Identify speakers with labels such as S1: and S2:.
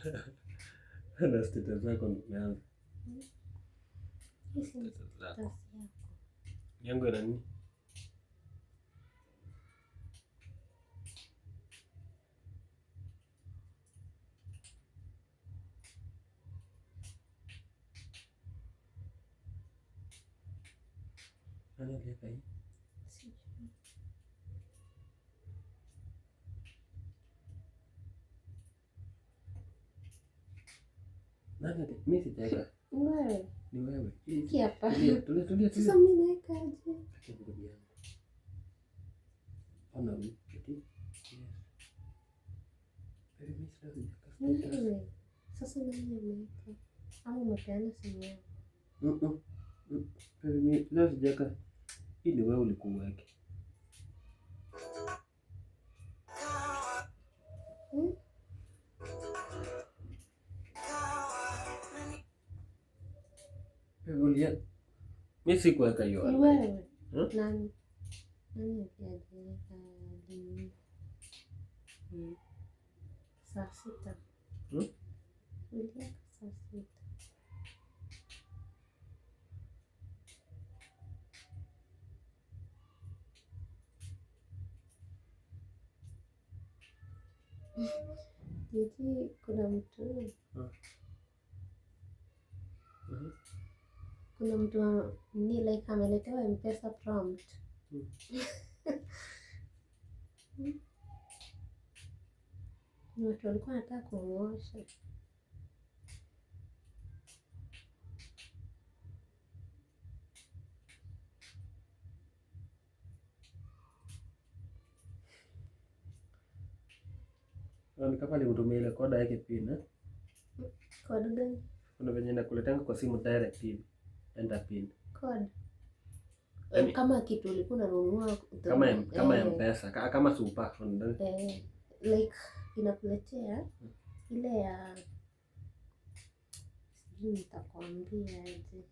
S1: Na status zako nimeanza.
S2: Hii ni status yako.
S1: Yangu ina nini? Nani aliweka hii?
S2: Sijui.
S1: Nani aliweka? Mimi sijaweka.
S2: Wewe.
S1: Ni wewe.
S2: Hiki hapa.
S1: Tulia.
S2: Sasa mimi nawekaje?
S1: Acha ndugu yangu. Ona huyu. Yes. Mimi sijaweka.
S2: Wewe. Sasa nani ameweka? Au umepeana simu yako?
S1: Mimi leo sijaweka. Hii ni wewe ulikuweka. Mimi sikuweka hiyo.
S2: Wewe. Nani? Nani aliweka lini? Saa 6. Uliweka saa 6. Jiji kuna mtu ni like ameletewa M-Pesa prompt. Ni watu walikuwa wanataka kumwosha.
S1: Ni kama alimtumia ile koda yake pin.
S2: Code gani?
S1: Kuna venye nakuletanga kwa simu direct hivi. Enter pin.
S2: Code. Kama kitu ulikuwa unanunua
S1: kama M-Pesa, kama super.
S2: Like inakuletea ile ya sijui nitakwambia aje.